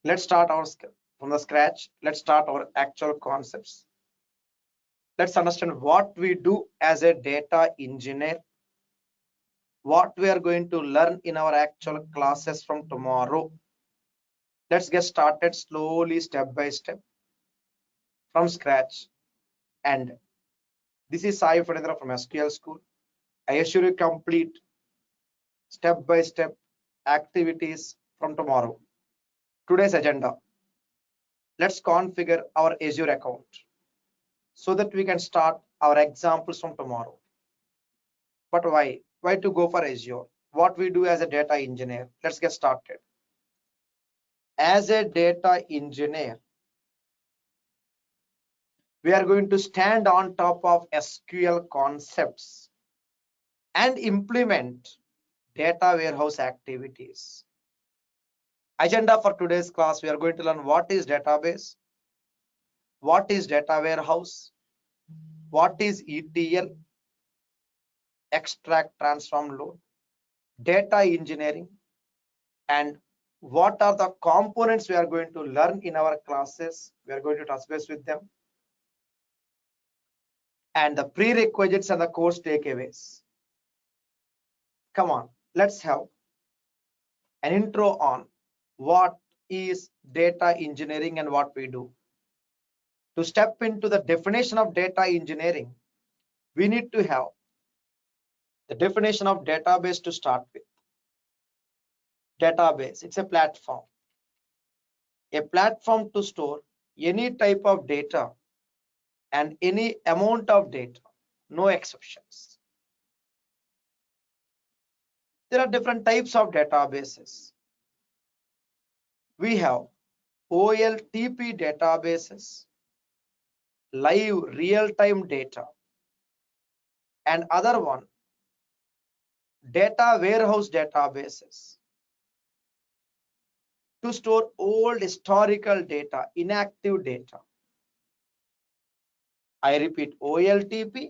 Let's start from the scratch. Let's start our actual concepts. Let's understand what we do as a data engineer, what we are going to learn in our actual classes from tomorrow. Let's get started slowly, step by step, from scratch. And this is Sai Fadendra from SQL School. I assure you complete step by step activities from tomorrow. Today's agenda. Let's configure our Azure account so that we can start our examples from tomorrow. But why? Why to go for Azure? What we do as a data engineer? Let's get started. As a data engineer, we are going to stand on top of SQL concepts and implement data warehouse activities. Agenda for today's class, we are going to learn what is database, what is data warehouse, what is ETL, extract, transform, load, data engineering, and what are the components we are going to learn in our classes. We are going to touch base with them, and the prerequisites and the course takeaways. Come on, let's have an intro on what is data engineering and what we do. To step into the definition of data engineering, we need to have the definition of database to start with. Database, it's a platform to store any type of data and any amount of data, no exceptions. There are different types of databases. We have OLTP databases, live real-time data, and other one, data warehouse databases, to store old historical data, inactive data. I repeat, OLTP,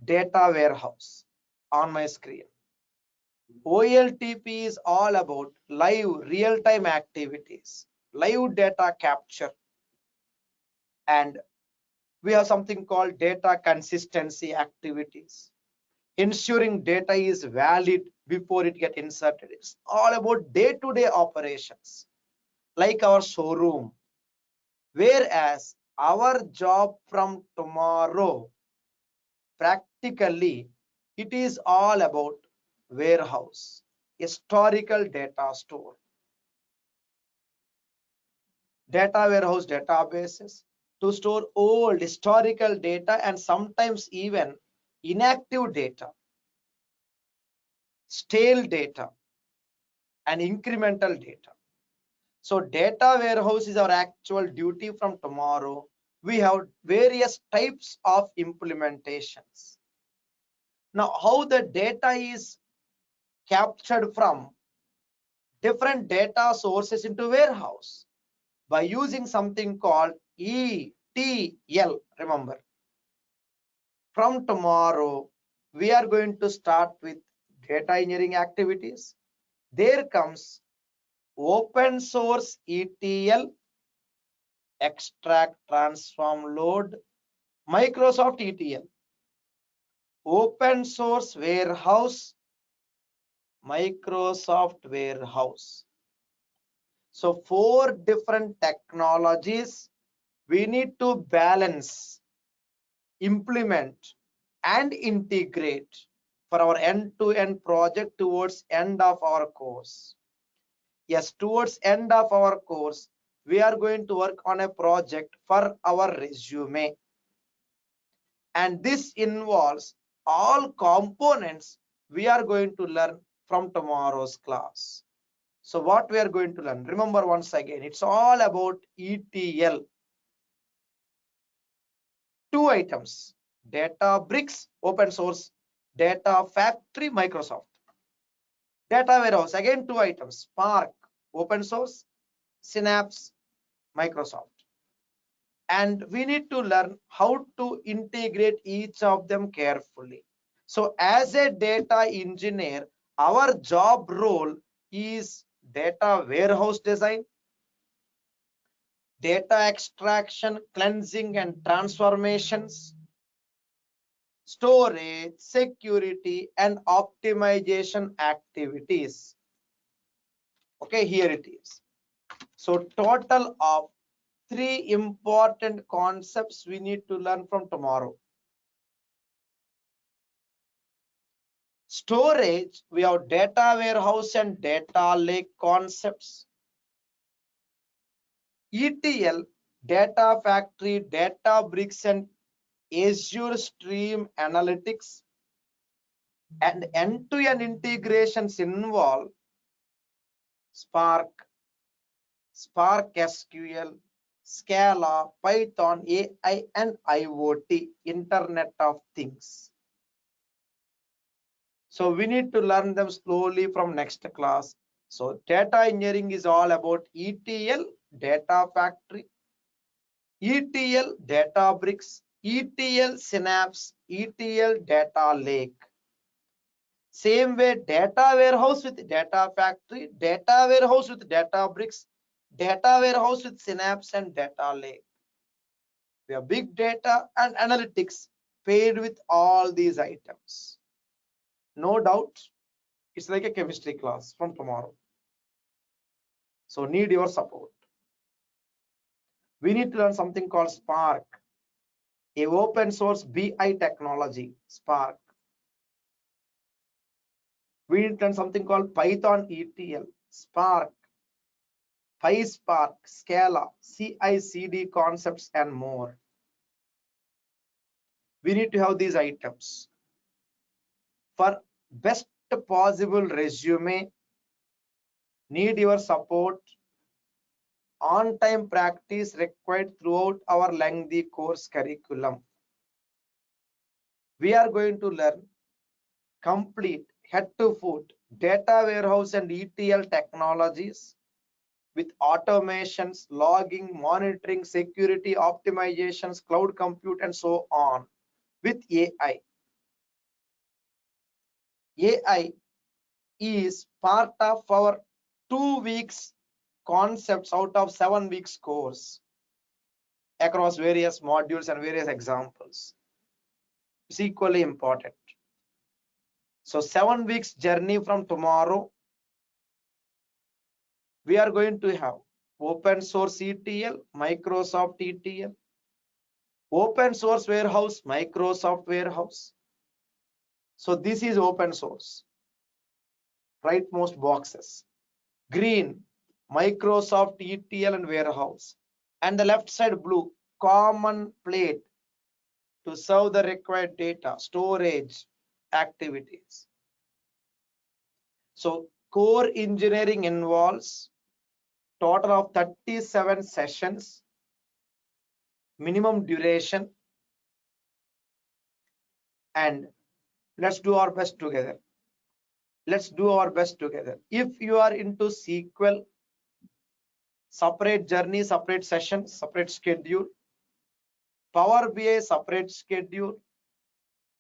data warehouse on my screen. OLTP is all about live real-time activities, live data capture, and we have something called data consistency activities, ensuring data is valid before it gets inserted. It's all about day-to-day operations, like our showroom. Whereas our job from tomorrow, practically, it is all about warehouse, historical data store, data warehouse databases to store old historical data and sometimes even inactive data, stale data, and incremental data. So data warehouse is our actual duty from tomorrow. We have various types of implementations. Now, how the data is captured from different data sources into warehouse? By using something called ETL. Remember, from tomorrow, we are going to start with data engineering activities. There comes open source ETL, extract, transform, load, Microsoft ETL, open source warehouse, Microsoft warehouse. So 4 different technologies we need to balance, implement, and integrate for our end-to-end project towards end of our course. Yes, towards end of our course, we are going to work on a project for our resume. And this involves all components we are going to learn from tomorrow's class. So what we are going to learn, remember once again, it's all about ETL. 2 items, Databricks, open source, Data Factory, Microsoft. Data warehouse, again 2 items, Spark, open source, Synapse, Microsoft. And we need to learn how to integrate each of them carefully. So as a data engineer, our job role is data warehouse design, data extraction, cleansing and transformations, storage, security and optimization activities. Okay, here it is. So total of 3 important concepts we need to learn from tomorrow. Storage, we have data warehouse and data lake concepts. ETL, data factory, data bricks and Azure Stream Analytics, and end-to-end integrations involve Spark, Spark SQL, Scala, Python, AI and IoT, Internet of Things. So we need to learn them slowly from next class. So data engineering is all about ETL, data factory, ETL, data bricks, ETL synapse, ETL data lake. Same way, data warehouse with data factory, data warehouse with data bricks, data warehouse with synapse and data lake. We have big data and analytics paired with all these items. No doubt, it's like a chemistry class from tomorrow. So need your support. We need to learn something called Spark, a open source BI technology, Spark. We need to learn something called Python ETL, Spark, PySpark, Scala, CI/CD concepts and more. We need to have these items. For best possible resume, need your support. On-time practice required throughout our lengthy course curriculum. We are going to learn complete head-to-foot data warehouse and ETL technologies with automations, logging, monitoring, security, optimizations, cloud compute, and so on with AI. AI is part of our 2 weeks concepts out of 7 weeks course across various modules and various examples. It's equally important. So 7 weeks journey from tomorrow, we are going to have open source ETL, Microsoft ETL, open source warehouse, Microsoft warehouse. So this is open source, rightmost boxes. Green, Microsoft ETL and warehouse, and the left side blue, common plate to serve the required data, storage activities. So core engineering involves total of 37 sessions, minimum duration, and let's do our best together. Let's do our best together. If you are into SQL, separate journey, separate session, separate schedule. Power BI, separate schedule.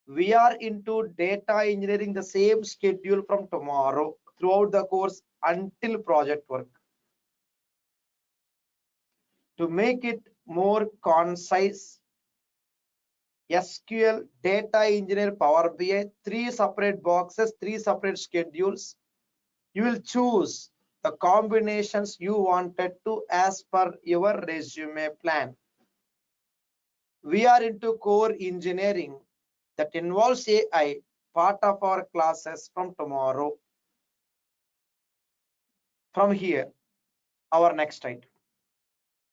We are into data engineering, the same schedule from tomorrow throughout the course until project work. To make it more concise, SQL, data engineer, Power BI, 3 separate boxes, 3 separate schedules. You will choose the combinations you wanted to as per your resume plan. We are into core engineering that involves AI, part of our classes from tomorrow. From here, our next item.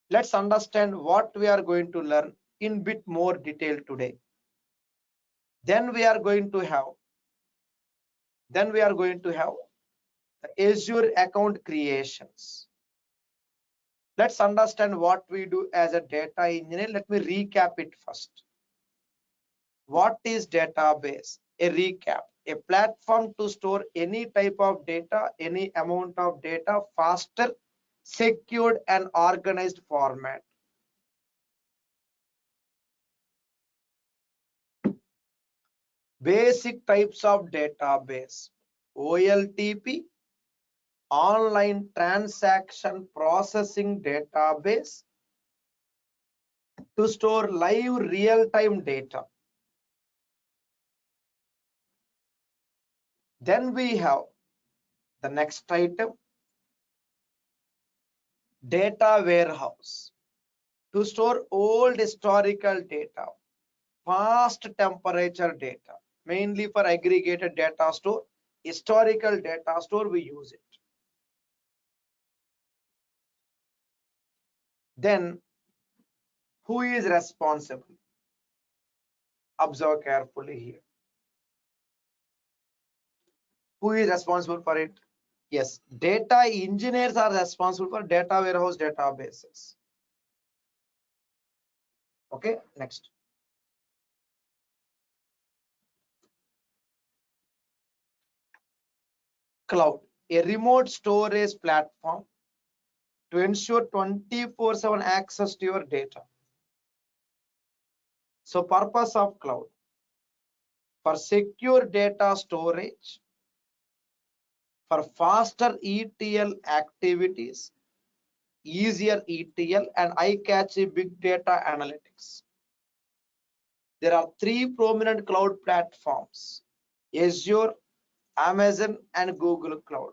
Let's understand what we are going to learn in bit more detail today. Then we are going to have the Azure account creations. Let's understand what we do as a data engineer. Let me recap it first. What is database? A recap, a platform to store any type of data, any amount of data, faster, secured and organized format. Basic types of database: OLTP, online transaction processing database, to store live real-time data. Then we have the next item, data warehouse, to store old historical data, fast temperature data, mainly for aggregated data store, historical data store we use it. Then who is responsible? Observe carefully here. Who is responsible for it? Yes, data engineers are responsible for data warehouse databases. Okay, next. Cloud, a remote storage platform to ensure 24/7 access to your data. So purpose of cloud, for secure data storage, for faster ETL activities, easier ETL and eye-catchy big data analytics. There are three prominent cloud platforms: Azure, Amazon and Google Cloud.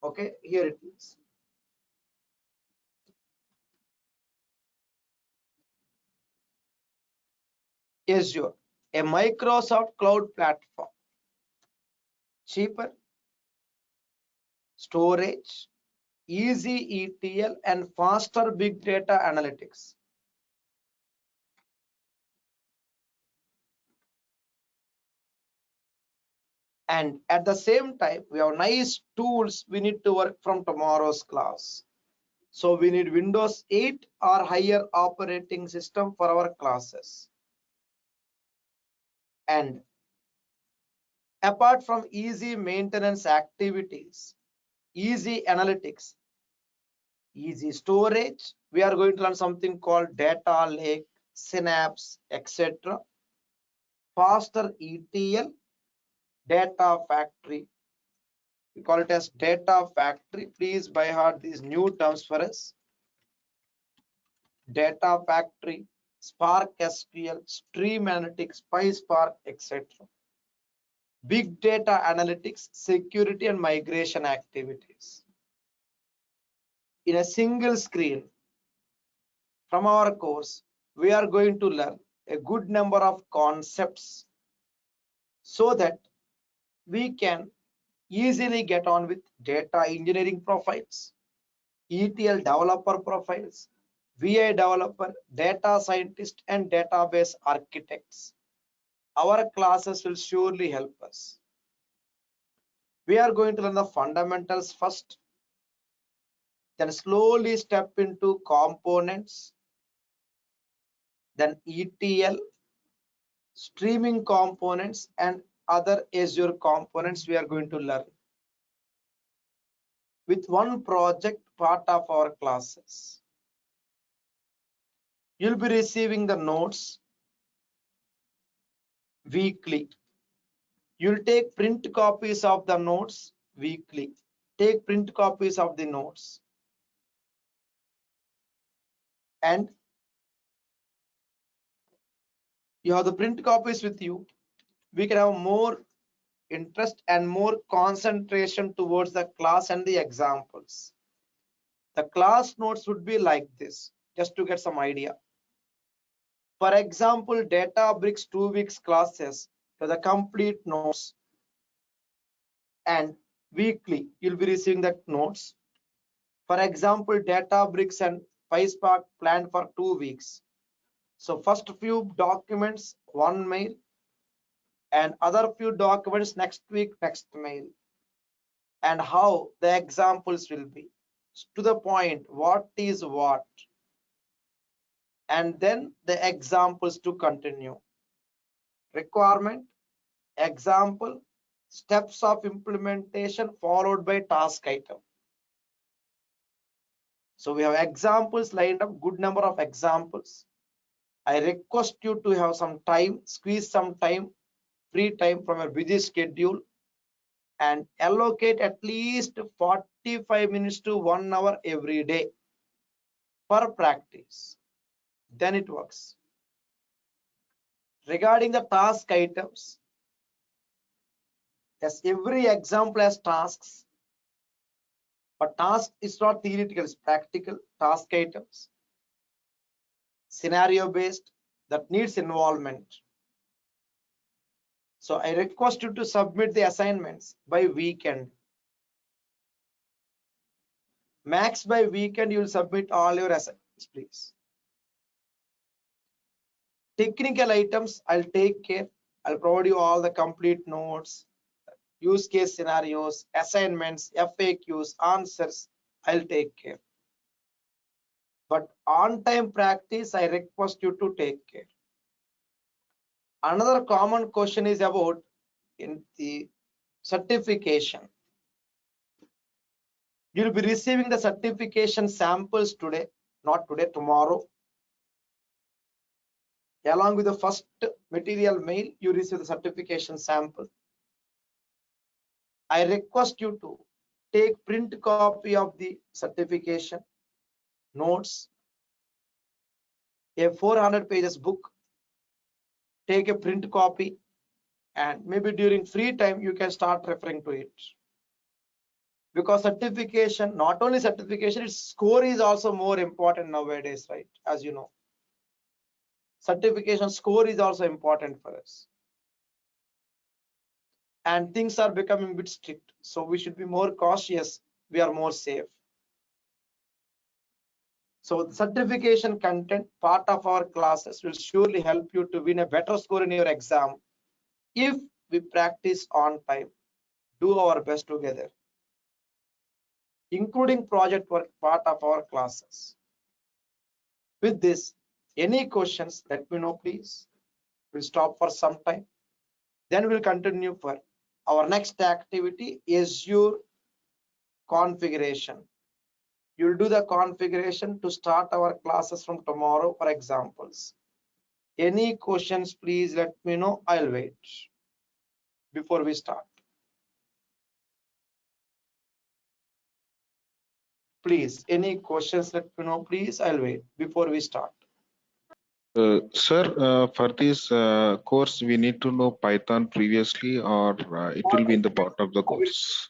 Okay, here it is. Azure, a Microsoft cloud platform, cheaper, storage, easy ETL and faster big data analytics. And at the same time, we have nice tools we need to work from tomorrow's class. So we need Windows 8 or higher operating system for our classes. And apart from easy maintenance activities, easy analytics, easy storage, we are going to learn something called data lake, synapse, etc. Faster ETL, data factory. We call it as data factory. Please by heart these new terms for us. Data factory, Spark SQL, Stream Analytics, PySpark, etc. Big data analytics, security and migration activities. In a single screen from our course, we are going to learn a good number of concepts so that we can easily get on with data engineering profiles, ETL developer profiles, VI developer, data scientist and database architects. Our classes will surely help us. We are going to learn the fundamentals first, then slowly step into components, then ETL, streaming components and other Azure components we are going to learn with one project part of our classes. You'll be receiving the notes weekly. You'll take print copies of the notes weekly. Take print copies of the notes. And you have the print copies with you. We can have more interest and more concentration towards the class and the examples. The class notes would be like this, just to get some idea. For example, Databricks 2 weeks classes for the complete notes, and weekly you'll be receiving the notes. For example, Databricks and PySpark planned for 2 weeks. So first few documents, one mail, and other few documents next week, next mail. And how the examples will be. To the point, what is what. And then the examples to continue. Requirement, example, steps of implementation followed by task item. So we have examples lined up, good number of examples. I request you to have some time, squeeze some time, free time from your busy schedule and allocate at least 45 minutes to 1 hour every day. for practice. Then it works. Regarding the task items, yes, every example has tasks, but task is not theoretical, it's practical. Task items, scenario based, that needs involvement. So I request you to submit the assignments by weekend. Max by weekend, you will submit all your assignments, please. Technical items, I'll take care. I'll provide you all the complete notes, use case scenarios, assignments, FAQs, answers. I'll take care. But on-time practice, I request you to take care. Another common question is about in the certification. You'll be receiving the certification samples today, not today, tomorrow. Along with the first material mail, you receive the certification sample. I request you to take print copy of the certification, notes, a 400 pages book, take a print copy, and maybe during free time, you can start referring to it. Because certification, not only certification, its score is also more important nowadays, right? As you know, certification score is also important for us. And things are becoming a bit strict, so we should be more cautious. We are more safe. So the certification content part of our classes will surely help you to win a better score in your exam if we practice on time, do our best together, including project work part of our classes. With this, any questions, let me know, please. We'll stop for some time. Then we'll continue for our next activity, Azure configuration. You'll do the configuration to start our classes from tomorrow for examples. Any questions, please let me know. I'll wait before we start. Please, any questions, let me know, please. I'll wait before we start. Sir, for this course, we need to know Python previously, or it will be in the part of the course?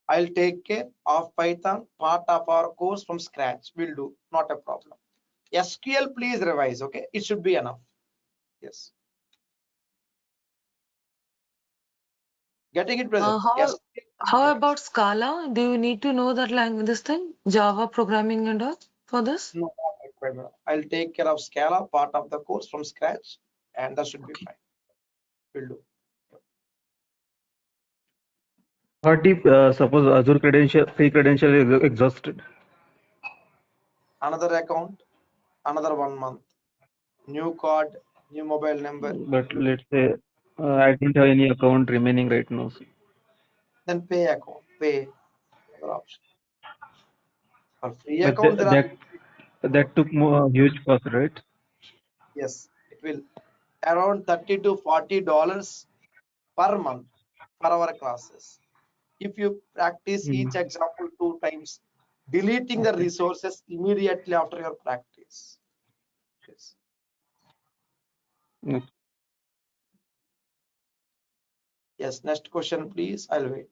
I'll take care of Python, part of our course from scratch. We'll do, not a problem. SQL, please revise, okay? It should be enough. Yes. Getting it present. How about Scala? Do you need to know that language, this thing, Java programming and all for this? No, not required. I'll take care of Scala, part of the course from scratch, and that should be fine. We'll do. What if suppose Azure credential, free credential is exhausted? Another account, another 1 month. New card, new mobile number. But let's say I don't have any account remaining right now. Then pay account, pay. Another option. For free But account, there are. that took more huge cost, right? Yes, it will around $30 to $40 per month for our classes. If you practice each example 2 times, deleting the resources immediately after your practice. Yes. Yes, next question, please. I'll wait.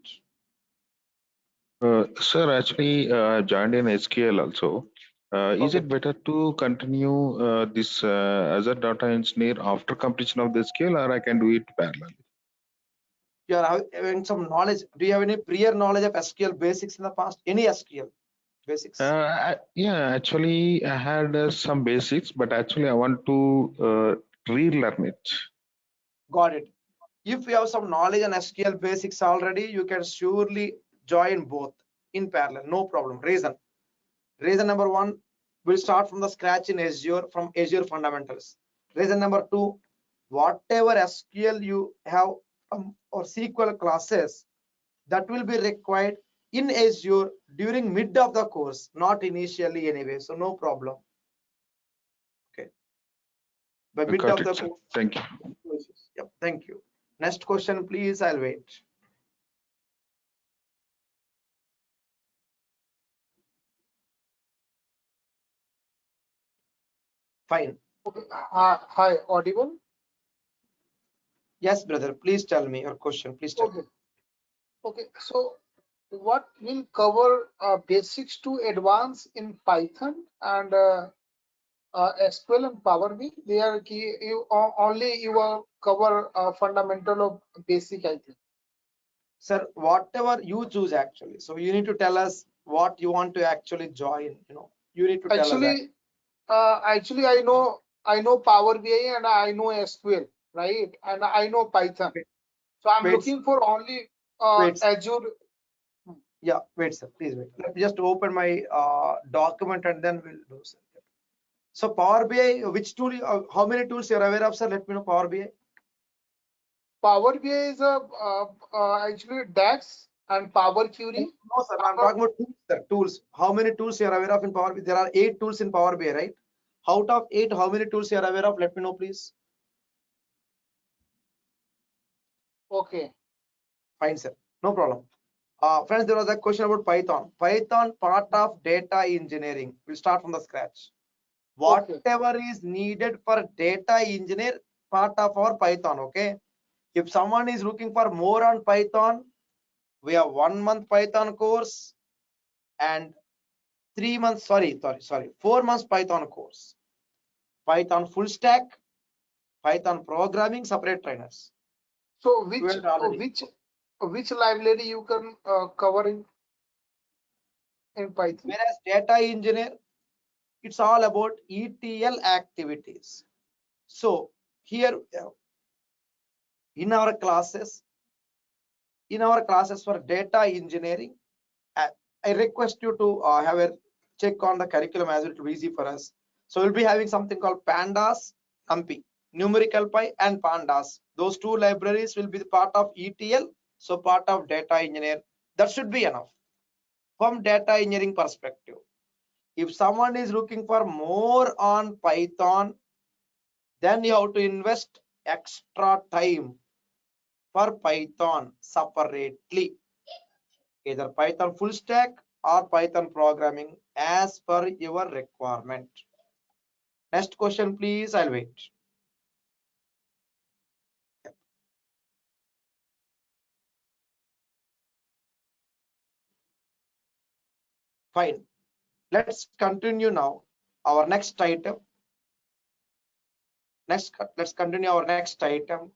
Sir, actually, joined in SQL also. Is it better to continue this as a data engineer after completion of the SQL, or I can do it parallel? You are having some knowledge. Do you have any prior knowledge of SQL basics in the past? Any SQL basics? Yeah, actually, I had some basics, but actually, I want to relearn it. Got it. If you have some knowledge on SQL basics already, you can surely join both in parallel. No problem. Reason number 1, we'll start from the scratch in Azure, from Azure fundamentals. Reason number 2, whatever SQL you have or SQL classes that will be required in Azure during mid of the course, not initially anyway, so no problem. Okay, by mid of the course. Thank you. Yep, thank you. Next question, please. I'll wait. Fine. Okay. Hi, audible? Yes, brother. Please tell me your question. Please tell me. Okay. Okay. So what will cover basics to advance in Python and SQL and Power BI? They are key. Only you will cover fundamental of basic, I think. Sir, whatever you choose actually. So you need to tell us what you want to actually join. You need to tell us that. Actually, I know Power BI and I know SQL, right? And I know Python. Wait, So I'm wait, looking for only wait. Azure. Yeah, wait, sir. Please wait. Let me just open my document and then we'll do something. So Power BI, which tool? How many tools you're aware of, sir? Let me know. Power BI. Power BI is actually DAX and Power Query. No, sir. I'm talking about tools, sir. Tools. How many tools you're aware of in Power BI? There are 8 tools in Power BI, right? Out of 8, how many tools you're aware of? Let me know, please. Okay. Fine, sir. No problem. Friends, there was a question about Python. Python part of data engineering. We'll start from the scratch. Whatever is needed for data engineer, part of our Python. Okay. If someone is looking for more on Python, we have 1 month Python course and 3 months. Sorry, 4 months Python course. Python full stack, Python programming, separate trainers. So which library you can cover in Python? Whereas data engineer, it's all about ETL activities. So here in our classes for data engineering, I request you to have a check on the curriculum as it will be easy for us. So we'll be having something called pandas, numpy, numerical pi and pandas. Those 2 libraries will be the part of ETL, so part of data engineer. That should be enough from data engineering perspective. If someone is looking for more on Python, then you have to invest extra time for Python separately, either Python full stack or Python programming as per your requirement. Next question, please. I'll wait. Fine. Let's continue now. Our next item. Let's continue our next item.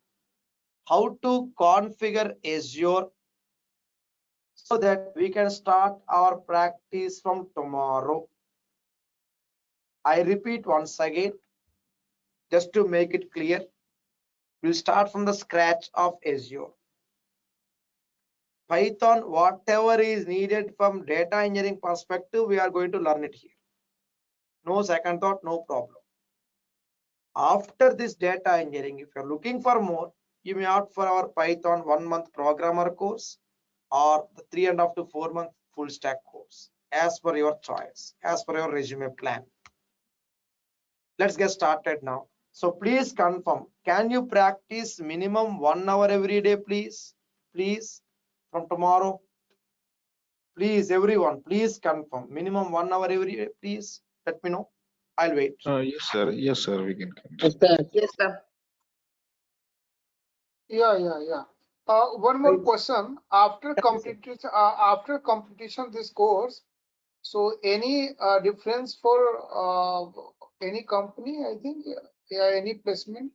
How to configure Azure so that we can start our practice from tomorrow. I repeat once again, just to make it clear, we'll start from the scratch of Azure. Python, whatever is needed from data engineering perspective, we are going to learn it here. No second thought, no problem. After this data engineering, if you're looking for more, you may opt for our Python 1 month programmer course or the 3.5 to 4 month full stack course, as per your choice, as per your resume plan. Let's get started now. So please confirm, can you practice minimum 1 hour every day, please? Please, from tomorrow. Please, everyone, please confirm. Minimum 1 hour every day, please. Let me know. I'll wait. Yes, sir. Yes, sir. We can Yes, continue. sir. Yes, sir. Yeah. One more question. After completion this course, so any difference for any company? I think any placement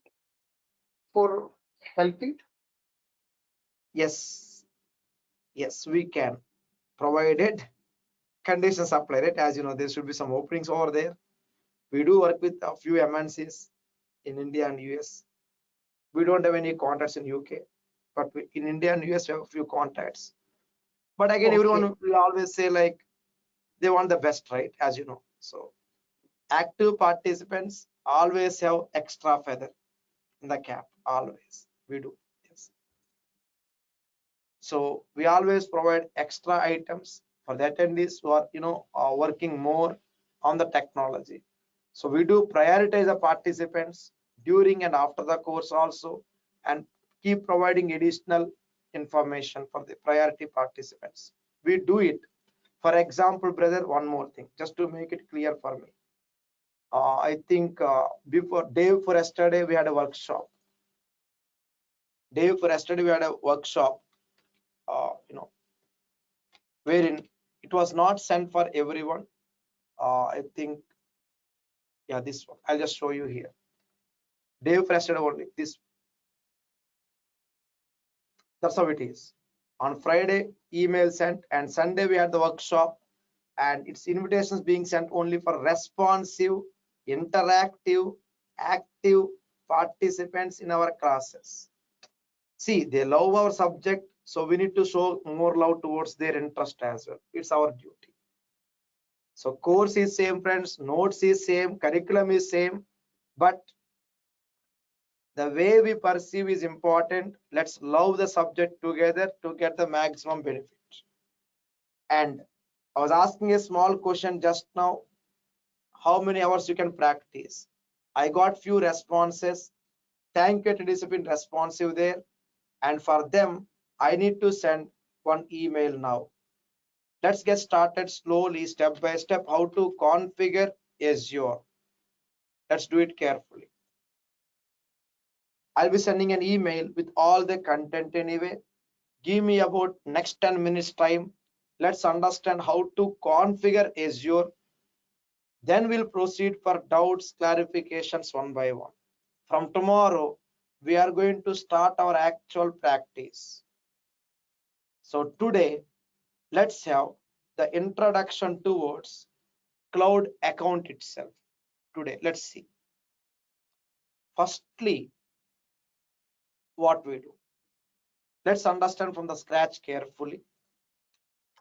for helping. Yes, we can, provided conditions apply, right? As you know, there should be some openings over there. We do work with a few MNCs in India and US. We don't have any contacts in UK, but in India and US we have a few contacts. But again, everyone will always say like they want the best, right? As you know, so active participants always have extra feather in the cap. Always we do. Yes. So we always provide extra items for the attendees who are working more on the technology. So we do prioritize the participants during and after the course also, and keep providing additional information for the priority participants. We do it. For example, brother, one more thing, just to make it clear for me. I think day before yesterday we had a workshop. Day before yesterday we had a workshop, wherein it was not sent for everyone. I think, yeah, this one. I'll just show you here. Day before yesterday only. This. That's how it is. On Friday, email sent, and Sunday we had the workshop, and its invitations being sent only for responsive, interactive, active participants in our classes. See, they love our subject, so we need to show more love towards their interest as well. It's our duty. So course is same, friends, notes is same, curriculum is same, but the way we perceive is important. Let's love the subject together to get the maximum benefit. And I was asking a small question just now, how many hours you can practice? I got few responses. Thank you to discipline responsive there. And for them, I need to send one email now. Let's get started slowly, step by step, how to configure Azure. Let's do it carefully. I'll be sending an email with all the content anyway. Give me about next 10 minutes time. Let's understand how to configure Azure. Then we'll proceed for doubts, clarifications one by one. From tomorrow, we are going to start our actual practice. So today, let's have the introduction towards cloud account itself. Today, let's see. Firstly, what we do. Let's understand from the scratch carefully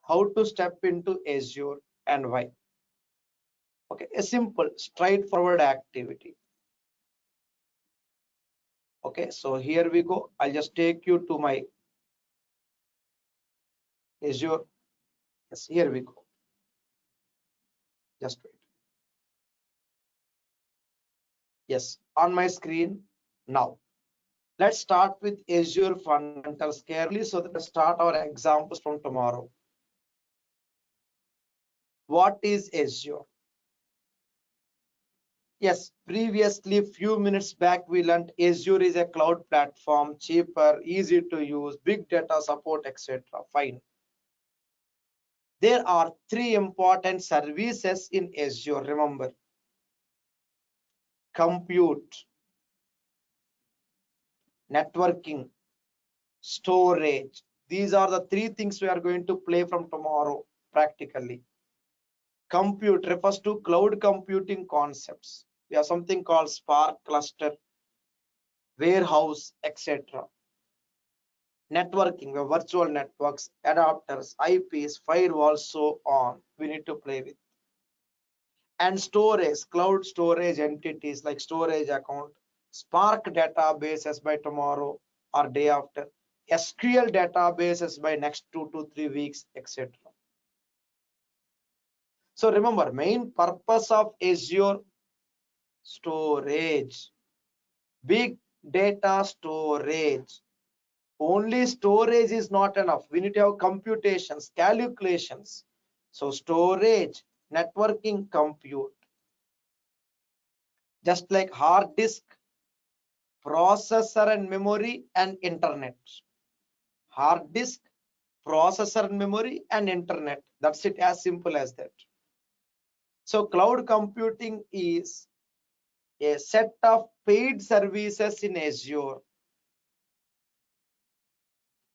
how to step into Azure and why. Okay, a simple, straightforward activity. Okay, so here we go. I'll just take you to my Azure. Yes, here we go. Just wait. Yes, on my screen now. Let's start with Azure fundamentals carefully so that we start our examples from tomorrow. What is Azure? Yes, previously, few minutes back, we learned Azure is a cloud platform, cheaper, easy to use, big data support, etc. Fine. There are three important services in Azure. Remember, compute, networking, storage. These are the three things we are going to play from tomorrow practically. Compute refers to cloud computing concepts. We have something called Spark cluster, warehouse, etc. Networking, we have virtual networks, adapters, IPs, firewalls, so on. We need to play with. And storage, cloud storage entities like storage account, Spark databases by tomorrow or day after, SQL databases by next 2 to 3 weeks, etc. So remember, main purpose of Azure, storage, big data storage. Only storage is not enough. We need to have computations, calculations. So storage, networking, compute. Just like hard disk, processor and memory and internet. Hard disk, processor and memory and internet. That's it, as simple as that. So cloud computing is a set of paid services in Azure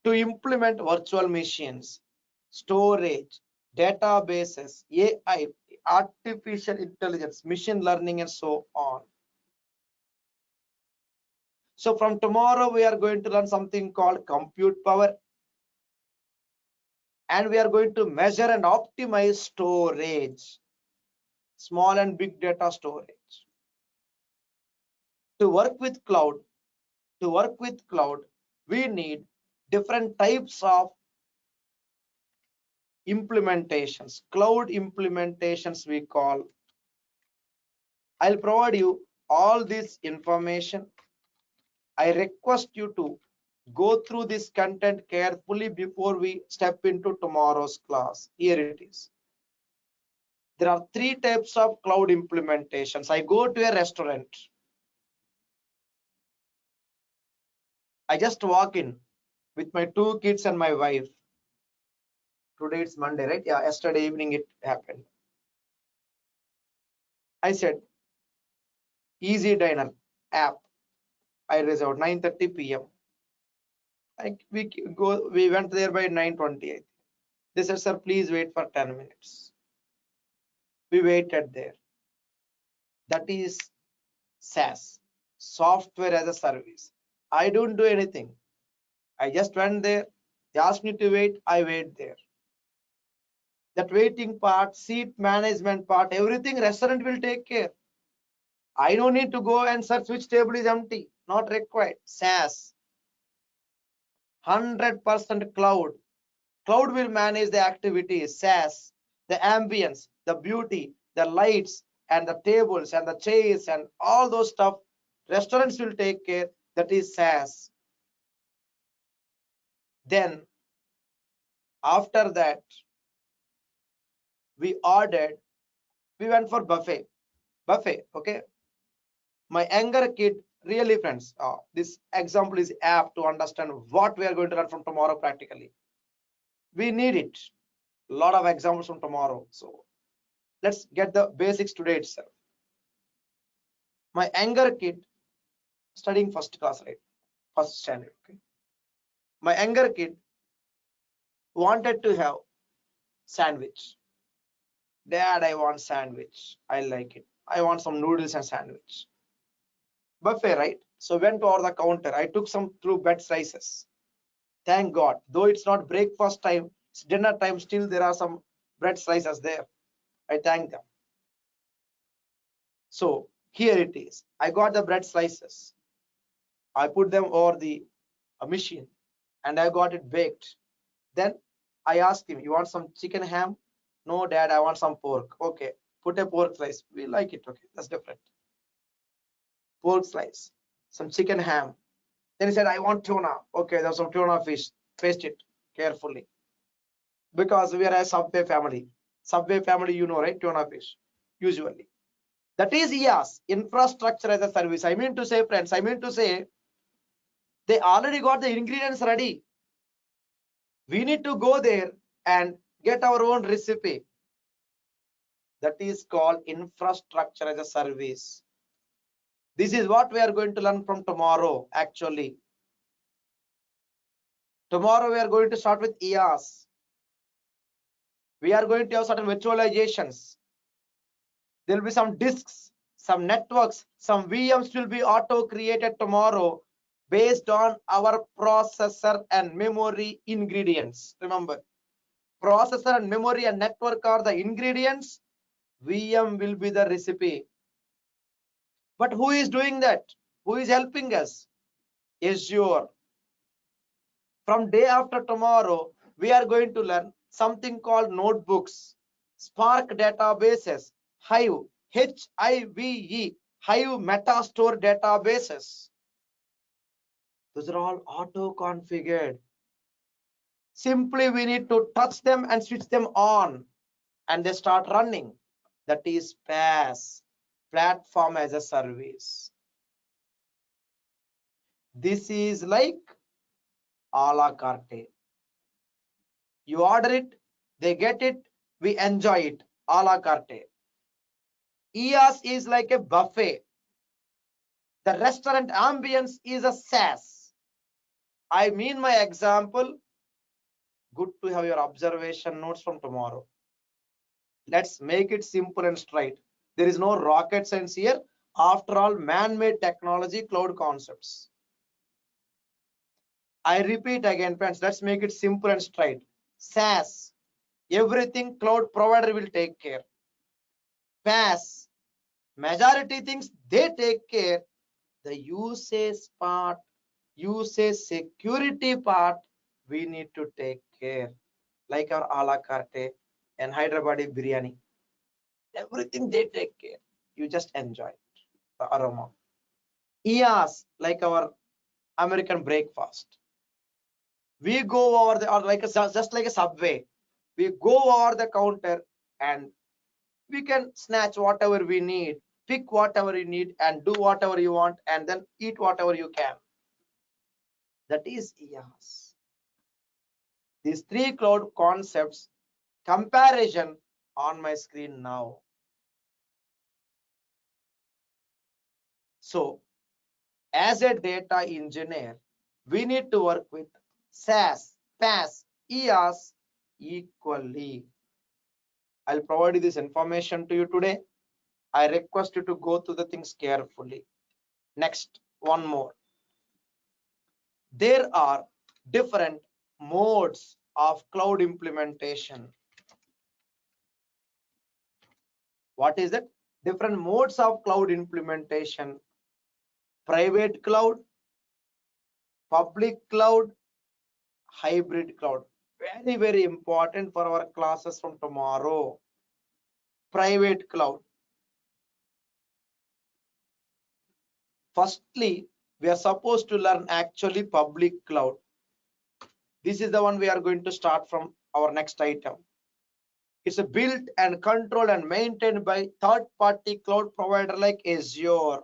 to implement virtual machines, storage, databases, AI, artificial intelligence, machine learning, and so on. So from tomorrow, we are going to learn something called compute power. And we are going to measure and optimize storage, small and big data storage. To work with cloud, we need different types of implementations, cloud implementations we call. I'll provide you all this information. I request you to go through this content carefully before we step into tomorrow's class. Here it is. There are 3 types of cloud implementations. I go to a restaurant. I just walk in with my 2 kids and my wife. Today it's Monday, right? Yeah, yesterday evening it happened. I said, Easy Diner app. I reserved 9:30 p.m. We went there by 9:20. They said, sir, please wait for 10 minutes. We waited there. That is SaaS, software as a service. I don't do anything. I just went there. They asked me to wait. I wait there. That waiting part, seat management part, everything restaurant will take care. I don't need to go and search which table is empty. Not required. SaaS, 100% cloud. Cloud will manage the activities. SaaS, the ambience, the beauty, the lights, and the tables and the chairs and all those stuff. Restaurants will take care. That is SaaS. Then after that, we ordered. We went for buffet. Okay. My younger kid, really friends, this example is apt to understand what we are going to learn from tomorrow practically. We need it. A lot of examples from tomorrow. So let's get the basics today itself. My younger kid studying first class, right? First standard. Okay. My younger kid wanted to have sandwich. Dad, I want sandwich. I like it. I want some noodles and sandwich. Buffet, right? So went over the counter. I took some through bed slices. Thank God, though it's not breakfast time, it's dinner time, still there are some bread slices there. I thank them. So here it is. I got the bread slices. I put them over the machine and I got it baked. Then I asked him, you want some chicken ham? No, Dad, I want some pork. Okay, put a pork slice. We like it. Okay, that's different. Pork slice, some chicken ham. Then he said, I want tuna. Okay, there's some tuna fish. Paste it carefully. Because we are a Subway family. Subway family, you know, right? Tuna fish, usually. That is IaaS, infrastructure as a service. I mean to say, friends, they already got the ingredients ready. We need to go there and get our own recipe. That is called infrastructure as a service. This is what we are going to learn from tomorrow, actually. Tomorrow we are going to start with IaaS. We are going to have certain virtualizations. There will be some disks, some networks, some VMs will be auto-created tomorrow based on our processor and memory ingredients. Remember, processor and memory and network are the ingredients. VM will be the recipe. But who is doing that? Who is helping us? Azure. From day after tomorrow, we are going to learn something called notebooks, Spark databases, Hive, Hive, Hive Metastore databases. Those are all auto-configured. Simply we need to touch them and switch them on and they start running. That is PaaS, platform as a service. This is like a la carte. You order it, they get it, we enjoy it, a la carte. IaaS is like a buffet. The restaurant ambience is a SaaS. I mean my example. Good to have your observation notes from tomorrow. Let's make it simple and straight. There is no rocket science here. After all, man-made technology, cloud concepts. I repeat again, friends, let's make it simple and straight. SaaS, everything cloud provider will take care. PaaS, majority things they take care. The usage part, usage security part, we need to take care. Like our a la carte and Hyderabadi biryani. Everything they take care. You just enjoy it, the aroma. IaaS, like our American breakfast. We go over the, or like just like a Subway. We go over the counter and We can snatch whatever we need, pick whatever you need, and do whatever you want, and then eat whatever you can. That is IaaS. These three cloud concepts comparison on my screen now. So as a data engineer, we need to work with SaaS, PaaS, IaaS equally. I'll provide you this information to you today. I request you to go through the things carefully. Next, one more. There are different modes of cloud implementation. What is it? Different modes of cloud implementation. Private cloud, public cloud, hybrid cloud. Very, very important for our classes from tomorrow. Private cloud. Firstly, we are supposed to learn actually public cloud. This is the one we are going to start from our next item. It's built and controlled and maintained by third-party cloud provider like Azure.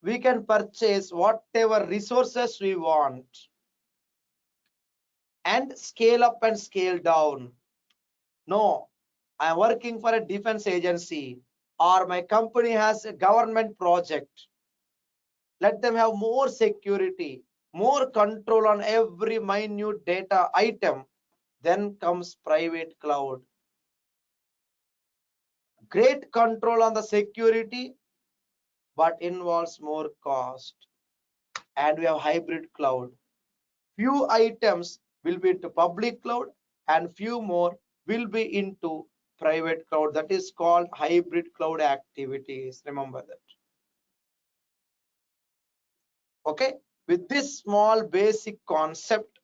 We can purchase whatever resources we want and scale up and scale down. No, I'm working for a defense agency or my company has a government project. Let them have more security, more control on every minute data item. Then comes private cloud. Great control on the security, but involves more cost. And we have hybrid cloud. Few items will be into public cloud and few more will be into private cloud. That is called hybrid cloud activities. Remember that. Okay, with this small basic concept,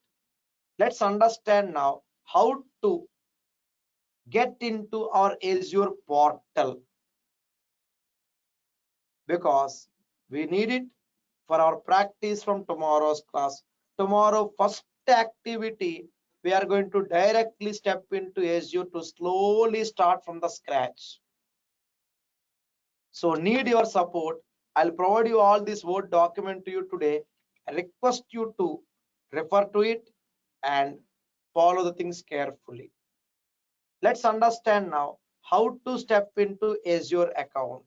let's understand now how to get into our Azure portal, because we need it for our practice from tomorrow's class. Tomorrow, first activity, we are going to directly step into Azure to slowly start from the scratch. So need your support. I'll provide you all this Word document to you today. I request you to refer to it and follow the things carefully. Let's understand now how to step into Azure account.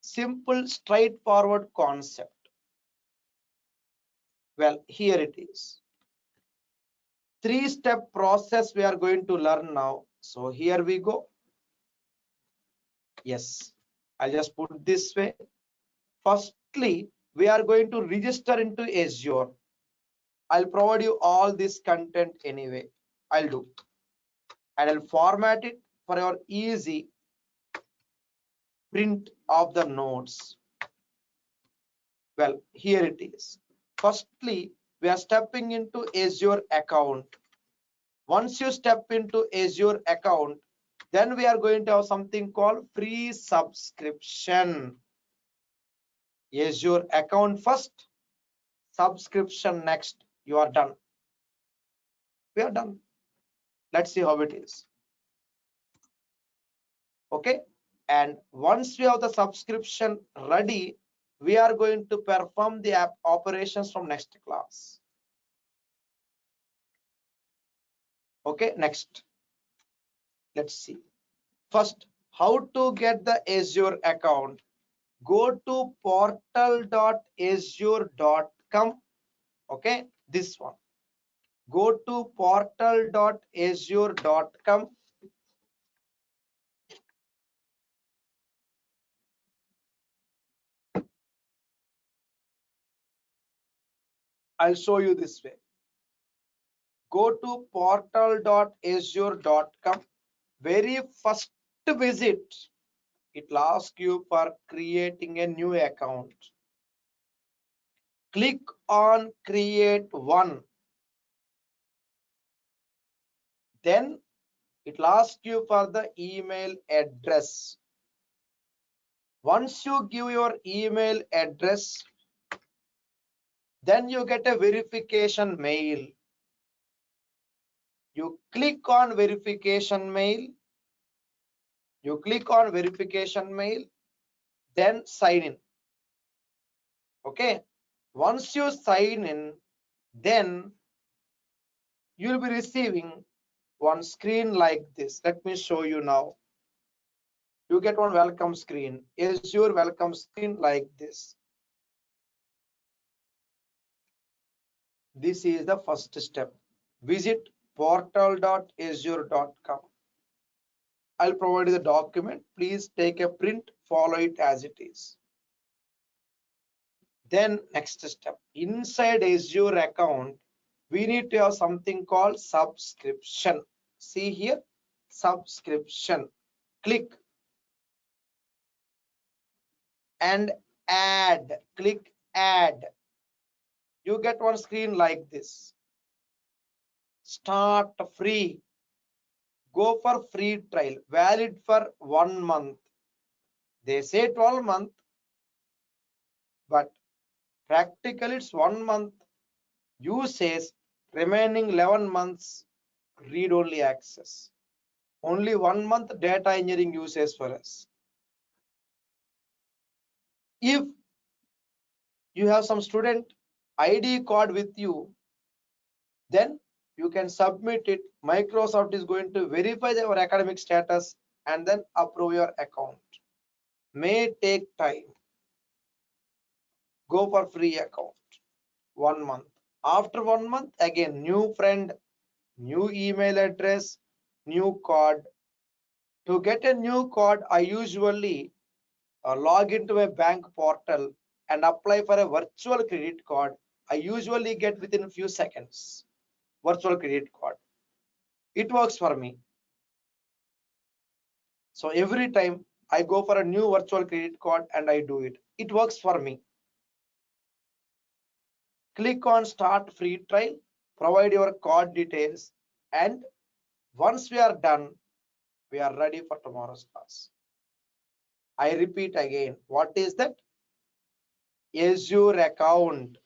Simple, straightforward concept. Well, here it is. Three-step process we are going to learn now. So here we go. Yes, I'll just put it this way. Firstly, we are going to register into Azure. I'll provide you all this content anyway. I'll do. And I'll format it for your easy print of the notes. Well, here it is. Firstly, we are stepping into Azure account. Once you step into Azure account, then we are going to have something called free subscription. Azure account first, subscription next. You are done. We are done. Let's see how it is. Okay. And once we have the subscription ready, we are going to perform the app operations from next class. Okay, next. Let's see. First, how to get the Azure account. Go to portal.azure.com. Okay, this one. Go to portal.azure.com. I'll show you this way. Go to portal.azure.com. Very first visit, it will ask you for creating a new account. Click on create one. Then it will ask you for the email address. Once you give your email address, then you get a verification mail. You click on verification mail. You click on verification mail, then sign in. Okay. Once you sign in, then you'll be receiving one screen like this. Let me show you now. You get one welcome screen. Is your welcome screen like this? This is the first step. Visit portal.azure.com. I'll provide you the document. Please take a print, follow it as it is. Then next step, inside Azure account, we need to have something called subscription. See here, subscription. Click and add. Click add. You get one screen like this. Start free. Go for free trial, valid for 1 month. They say 12 months, but practically it's 1 month usage, remaining 11 months read-only access. Only 1 month data engineering usage for us. If you have some student ID card with you, then you can submit it. Microsoft is going to verify your academic status and then approve your account. May take time. Go for free account. 1 month. After 1 month, again, new friend, new email address, new card. To get a new card, I usually log into a bank portal and apply for a virtual credit card. I usually get within a few seconds. Virtual credit card. It works for me. So every time I go for a new virtual credit card and I do it. It works for me. Click on start free trial, provide your card details, and once we are done, we are ready for tomorrow's class. I repeat again, what is that? Azure account,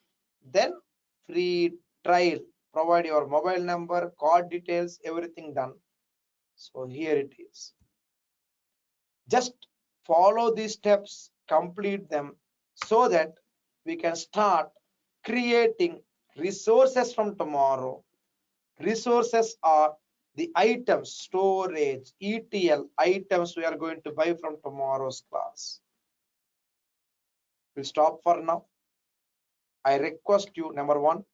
then free trial, provide your mobile number, card details, everything done. So here it is. Just follow these steps, complete them so that we can start creating resources from tomorrow. Resources are the items, storage, ETL items we are going to buy from tomorrow's class. We'll stop for now. I request you, number one,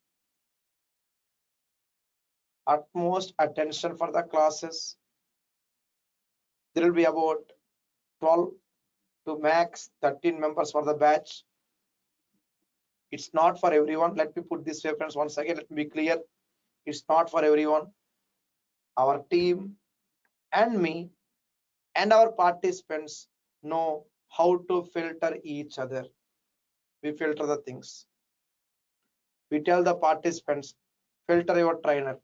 utmost attention for the classes. There will be about 12 to max 13 members for the batch. It's not for everyone. Let me put this way, friends, once again, let me be clear. It's not for everyone. Our team and me and our participants know how to filter each other. We filter the things. We tell the participants, filter your trainer.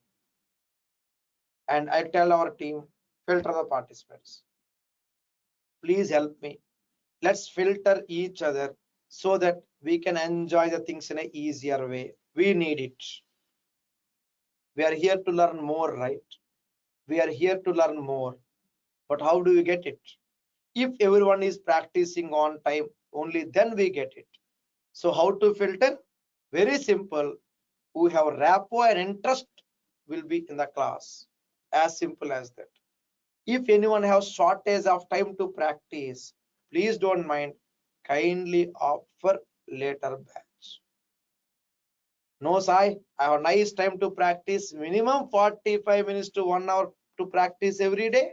And I tell our team, filter the participants. Please help me. Let's filter each other so that we can enjoy the things in an easier way. We need it. We are here to learn more, right? We are here to learn more. But how do we get it? If everyone is practicing on time, only then we get it. So how to filter? Very simple. Who have rapport and interest will be in the class. As simple as that. If anyone has shortage of time to practice, please don't mind. Kindly offer later batch. No, Sai, I have nice time to practice. Minimum 45 minutes to 1 hour to practice every day.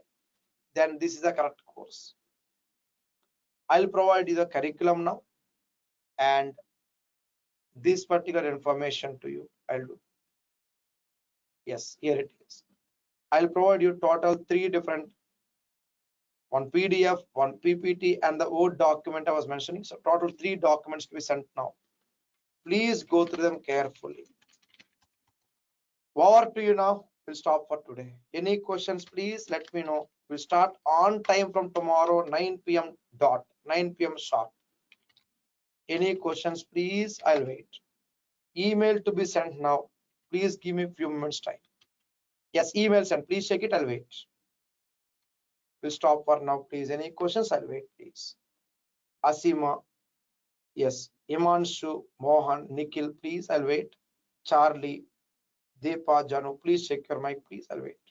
Then this is the correct course. I'll provide you the curriculum now and this particular information to you. I'll do. Yes, here it is. I'll provide you total 3 different, one PDF, one PPT, and the Word document I was mentioning. So total 3 documents to be sent now. Please go through them carefully. Over to you now. We'll stop for today. Any questions, please let me know. We'll start on time from tomorrow, 9 p.m. dot, 9 p.m. sharp. Any questions, please? I'll wait. Email to be sent now. Please give me a few moments time. Yes, email sent. Please check it. I'll wait. We'll stop for now, please. Any questions? I'll wait, please. Asima, yes. Imanshu, Mohan, Nikhil, please. I'll wait. Charlie, Deepa, Janu, please check your mic, please. I'll wait.